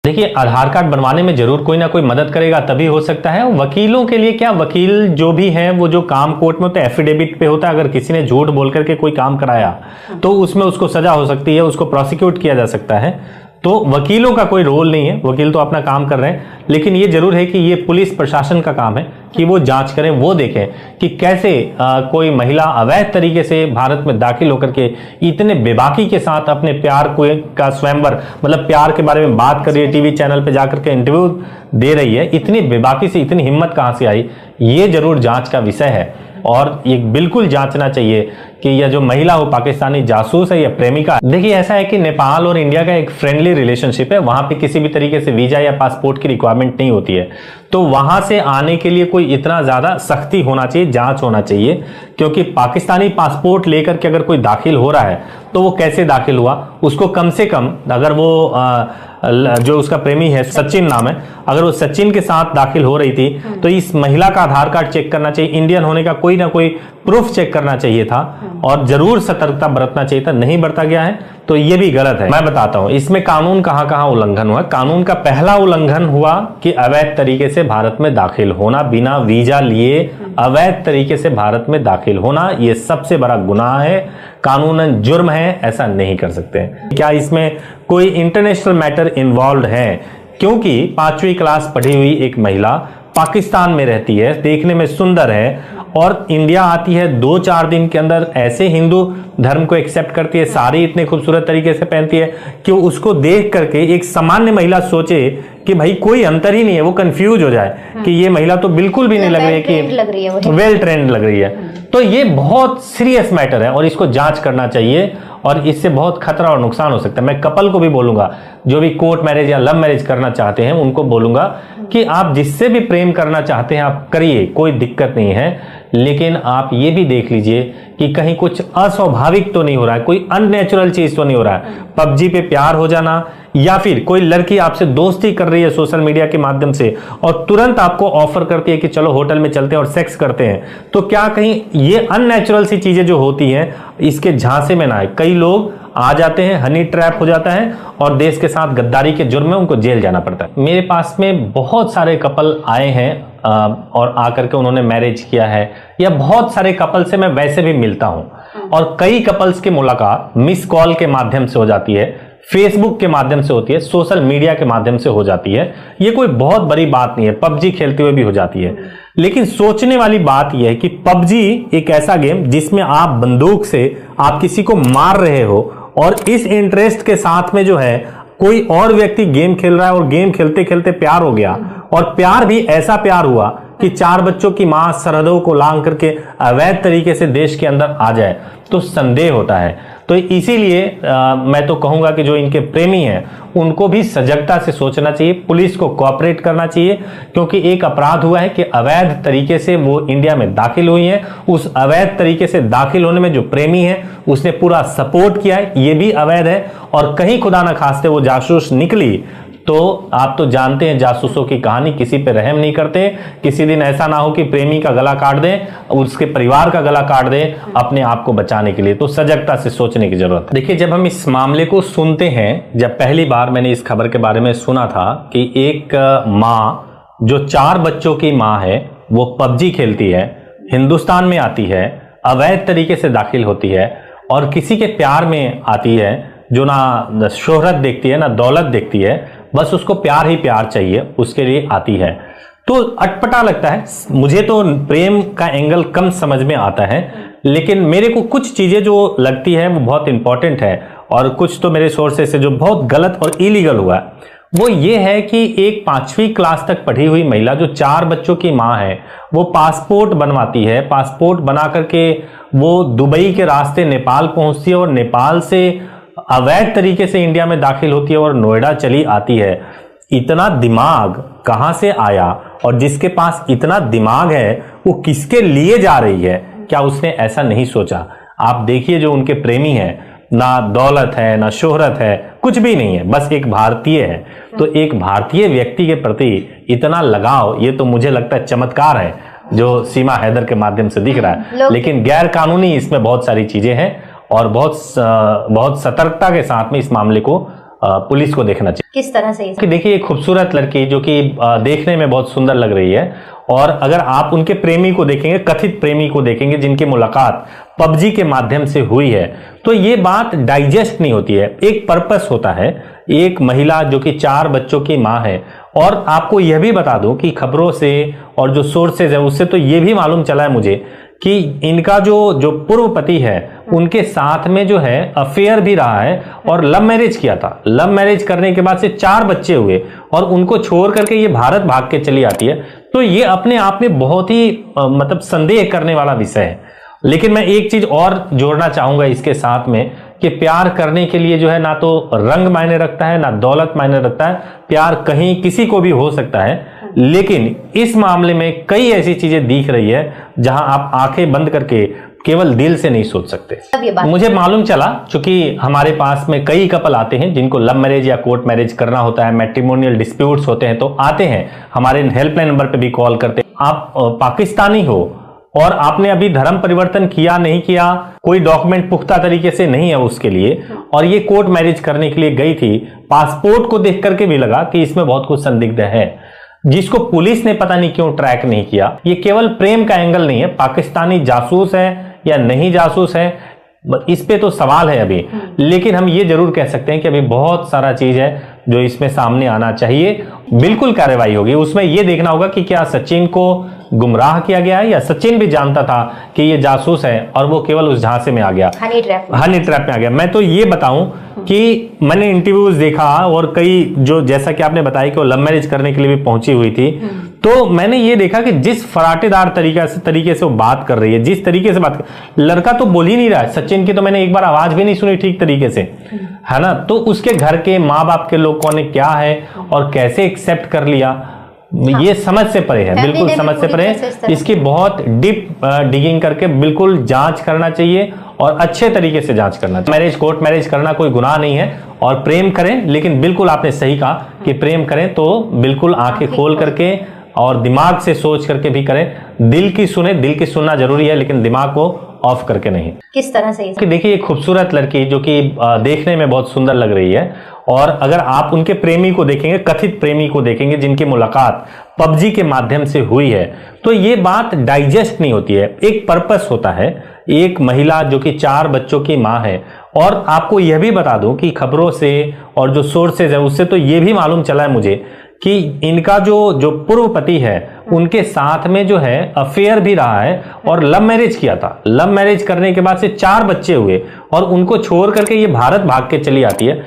देखिए, आधार कार्ड बनवाने में जरूर कोई ना कोई मदद करेगा, तभी हो सकता है। वकीलों के लिए क्या, वकील जो भी है वो जो काम कोर्ट में होता है, एफिडेविट पे होता है। अगर किसी ने झूठ बोल करके कोई काम कराया तो उसमें उसको सजा हो सकती है, उसको प्रोसिक्यूट किया जा सकता है। तो वकीलों का कोई रोल नहीं है, वकील तो अपना काम कर रहे हैं। लेकिन ये जरूर है कि ये पुलिस प्रशासन का काम है कि वो जांच करें, वो देखें कि कैसे कोई महिला अवैध तरीके से भारत में दाखिल होकर के इतने बेबाकी के साथ अपने प्यार को का स्वयंवर, मतलब प्यार के बारे में बात कर रही है, टीवी चैनल पे जाकर के इंटरव्यू दे रही है। इतनी बेबाकी से इतनी हिम्मत कहां से आई, ये जरूर जांच का विषय है। और ये बिल्कुल जांचना चाहिए कि यह जो महिला हो पाकिस्तानी जासूस है या प्रेमिका। देखिए, ऐसा है कि नेपाल और इंडिया का एक फ्रेंडली रिलेशनशिप है, वहां पे किसी भी तरीके से वीजा या पासपोर्ट की रिक्वायरमेंट नहीं होती है। तो वहां से आने के लिए कोई इतना ज्यादा सख्ती होना चाहिए, जांच होना चाहिए। क्योंकि पाकिस्तानी पासपोर्ट लेकर के अगर कोई दाखिल हो रहा है तो वो कैसे दाखिल हुआ, उसको कम से कम, अगर वो जो उसका प्रेमी है, सचिन नाम है, अगर वो सचिन के साथ दाखिल हो रही थी तो इस महिला का आधार कार्ड चेक करना चाहिए, इंडियन होने का कोई ना कोई प्रूफ चेक करना चाहिए था और जरूर सतर्कता बरतना चाहिए था। नहीं बरता गया है तो ये भी गलत है। मैं बताता हूं इसमें कानून कहां कहां उल्लंघन हुआ। कानून का पहला उल्लंघन हुआ कि अवैध तरीके से भारत में दाखिल होना, बिना वीजा लिए अवैध तरीके से भारत में दाखिल होना, यह सबसे बड़ा गुनाह है, कानूनन जुर्म है, ऐसा नहीं कर सकते। क्या इसमें कोई इंटरनेशनल मैटर इन्वॉल्व है? क्योंकि 5वीं क्लास पढ़ी हुई एक महिला पाकिस्तान में रहती है, देखने में सुंदर है और इंडिया आती है, 2-4 दिन के अंदर ऐसे हिंदू धर्म को एक्सेप्ट करती है, साड़ी इतने खूबसूरत तरीके से पहनती है कि उसको देख करके एक सामान्य महिला सोचे कि भाई कोई अंतर ही नहीं है, वो कंफ्यूज हो जाए कि ये महिला तो बिल्कुल भी नहीं लग रही है कि वेल ट्रेंड लग रही है। तो ये बहुत सीरियस मैटर है और इसको जांच करना चाहिए और इससे बहुत खतरा और नुकसान हो सकता है। मैं कपल को भी बोलूंगा, जो भी कोर्ट मैरिज या लव मैरिज करना चाहते हैं, उनको बोलूंगा कि आप जिससे भी प्रेम करना चाहते हैं आप करिए, कोई दिक्कत नहीं है। लेकिन आप ये भी देख लीजिए कि कहीं कुछ अस्वाभाविक तो नहीं हो रहा है, कोई अननेचुरल चीज तो नहीं हो रहा है। पबजी पे प्यार हो जाना या फिर कोई लड़की आपसे दोस्ती कर रही है सोशल मीडिया के माध्यम से और तुरंत आपको ऑफर करती है कि चलो होटल में चलते हैं और सेक्स करते हैं, तो क्या कहीं ये अननेचुरल सी चीजें जो होती हैं इसके झांसे में ना आए। कई लोग आ जाते हैं, हनी ट्रैप हो जाता है और देश के साथ गद्दारी के जुर्म में उनको जेल जाना पड़ता है। मेरे पास में बहुत सारे कपल आए हैं और आकर के उन्होंने मैरिज किया है, या बहुत सारे कपल से मैं वैसे भी मिलता हूं और कई कपल्स की मुलाकात मिस कॉल के माध्यम से हो जाती है, फेसबुक के माध्यम से होती है, सोशल मीडिया के माध्यम से हो जाती है। ये कोई बहुत बड़ी बात नहीं है, पबजी खेलते हुए भी हो जाती है। लेकिन सोचने वाली बात यह है कि पबजी एक ऐसा गेम जिसमें आप बंदूक से आप किसी को मार रहे हो और इस इंटरेस्ट के साथ में जो है कोई और व्यक्ति गेम खेल रहा है और गेम खेलते खेलते प्यार हो गया और प्यार भी ऐसा प्यार हुआ कि 4 बच्चों की मां सरहदों को लांघ करके अवैध तरीके से देश के अंदर आ जाए तो संदेह होता है। तो इसीलिए मैं तो कहूंगा कि जो इनके प्रेमी हैं उनको भी सजगता से सोचना चाहिए, पुलिस को कोऑपरेट करना चाहिए। क्योंकि एक अपराध हुआ है कि अवैध तरीके से वो इंडिया में दाखिल हुई हैं, उस अवैध तरीके से दाखिल होने में जो प्रेमी है उसने पूरा सपोर्ट किया है, ये भी अवैध है। और कहीं खुदा न खास्ते वो जासूस निकली तो आप तो जानते हैं जासूसों की कहानी, किसी पे रहम नहीं करते। किसी दिन ऐसा ना हो कि प्रेमी का गला काट दे, उसके परिवार का गला काट दे अपने आप को बचाने के लिए। तो सजगता से सोचने की जरूरत है। देखिए, जब हम इस मामले को सुनते हैं, जब पहली बार मैंने इस खबर के बारे में सुना था कि एक माँ जो 4 बच्चों की माँ है वो पबजी खेलती है, हिंदुस्तान में आती है, अवैध तरीके से दाखिल होती है और किसी के प्यार में आती है जो ना शोहरत देखती है ना दौलत देखती है, बस उसको प्यार ही प्यार चाहिए, उसके लिए आती है, तो अटपटा लगता है। मुझे तो प्रेम का एंगल कम समझ में आता है, लेकिन मेरे को कुछ चीजें जो लगती है वो बहुत इंपॉर्टेंट है और कुछ तो मेरे सोर्सेस से जो बहुत गलत और इलीगल हुआ है वो ये है कि एक 5वीं क्लास तक पढ़ी हुई महिला जो 4 बच्चों की मां है वो पासपोर्ट बनवाती है, पासपोर्ट बना करके वो दुबई के रास्ते नेपाल पहुंचती है और नेपाल से अवैध तरीके से इंडिया में दाखिल होती है और नोएडा चली आती है। इतना दिमाग कहां से आया और जिसके पास इतना दिमाग है वो किसके लिए जा रही है? क्या उसने ऐसा नहीं सोचा? आप देखिए, जो उनके प्रेमी हैं, ना दौलत है ना शोहरत है, कुछ भी नहीं है, बस एक भारतीय है। तो एक भारतीय व्यक्ति के प्रति इतना लगाव, ये तो मुझे लगता है चमत्कार है जो सीमा हैदर के माध्यम से दिख रहा है। लेकिन गैर कानूनी इसमें बहुत सारी चीजें हैं और बहुत सतर्कता के साथ में इस मामले को पुलिस को देखना चाहिए। किस तरह से? कि देखिए, एक खूबसूरत लड़की जो कि देखने में बहुत सुंदर लग रही है, और अगर आप उनके प्रेमी को देखेंगे, कथित प्रेमी को देखेंगे जिनकी मुलाकात पबजी के माध्यम से हुई है, तो ये बात डाइजेस्ट नहीं होती है। एक पर्पस होता है। एक महिला जो कि 4 बच्चों की मां है, और आपको यह भी बता दूं कि खबरों से और जो सोर्सेज है उससे तो ये भी मालूम चला है मुझे कि इनका जो पूर्व पति है उनके साथ में जो है अफेयर भी रहा है, और लव मैरिज किया था। लव मैरिज करने के बाद से 4 बच्चे हुए, और उनको छोड़ करके ये भारत भाग के चली आती है। तो ये अपने आप में बहुत ही मतलब संदेह करने वाला विषय है। लेकिन मैं एक चीज और जोड़ना चाहूंगा इसके साथ में, कि प्यार करने के लिए जो है ना तो रंग मायने रखता है, ना दौलत मायने रखता है। प्यार कहीं किसी को भी हो सकता है, लेकिन इस मामले में कई ऐसी चीजें दिख रही है जहां आप आंखें बंद करके केवल दिल से नहीं सोच सकते। मुझे मालूम चला, चूंकि हमारे पास में कई कपल आते हैं जिनको लव मैरिज या कोर्ट मैरिज करना होता है, मैट्रिमोनियल डिस्प्यूट्स होते हैं, तो आते हैं हमारे हेल्पलाइन नंबर पे भी कॉल करते हैं। आप पाकिस्तानी हो और आपने अभी धर्म परिवर्तन किया नहीं किया, कोई डॉक्यूमेंट पुख्ता तरीके से नहीं है उसके लिए, और ये कोर्ट मैरिज करने के लिए गई थी, पासपोर्ट को देख करके भी लगा कि इसमें बहुत कुछ संदिग्ध है, जिसको पुलिस ने पता नहीं क्यों ट्रैक नहीं किया। ये केवल प्रेम का एंगल नहीं है, पाकिस्तानी जासूस है या नहीं जासूस है, इस पे तो सवाल है अभी। लेकिन हम ये जरूर कह सकते हैं कि अभी बहुत सारा चीज है जो इसमें सामने आना चाहिए। बिल्कुल कार्रवाई होगी। उसमें यह देखना होगा कि क्या सचिन को गुमराह किया गया है, या सचिन भी जानता था कि ये जासूस है और वो केवल उस झांसे में आ गया, हनी ट्रैप में आ गया। मैं तो ये बताऊं कि मैंने इंटरव्यूज देखा, और कई जो जैसा कि आपने बताया कि वो लव मैरिज करने के लिए भी पहुंची हुई थी, तो मैंने ये देखा कि जिस फराटेदार तरीके से वो बात कर रही है, जिस तरीके से बात कर, लड़का तो बोल ही नहीं रहा है। सचिन की तो मैंने एक बार आवाज भी नहीं सुनी ठीक तरीके से, है ना। तो उसके घर के माँ बाप के लोगों ने क्या है और कैसे एक्सेप्ट कर लिया, ये समझ से परे है, बिल्कुल समझ से परे है। इसकी बहुत डीप डिगिंग करके बिल्कुल जांच करना चाहिए, और अच्छे तरीके से जांच करना चाहिए। मैरिज, कोर्ट मैरिज करना कोई गुनाह नहीं है, और प्रेम करें, लेकिन बिल्कुल आपने सही कहा कि प्रेम करें तो बिल्कुल आंखें खोल करके और दिमाग से सोच करके भी करें। दिल की सुने, दिल की सुनना जरूरी है, लेकिन दिमाग को ऑफ करके नहीं। किस तरह से? कि देखिए, एक खूबसूरत लड़की जो कि देखने में बहुत सुंदर लग रही है, और अगर आप उनके प्रेमी को देखेंगे, कथित प्रेमी को देखेंगे जिनकी मुलाकात पबजी के माध्यम से हुई है, तो ये बात डाइजेस्ट नहीं होती है। एक पर्पस होता है। एक महिला जो कि 4 बच्चों की मां है, और आपको यह भी बता दूं कि खबरों से और जो सोर्सेज है उससे तो ये भी मालूम चला है मुझे कि इनका जो पूर्व पति है उनके साथ में जो है अफेयर भी रहा है, और लव मैरिज किया था। लव मैरिज करने के बाद से 4 बच्चे हुए, और उनको छोड़ करके ये भारत भाग के चली आती है।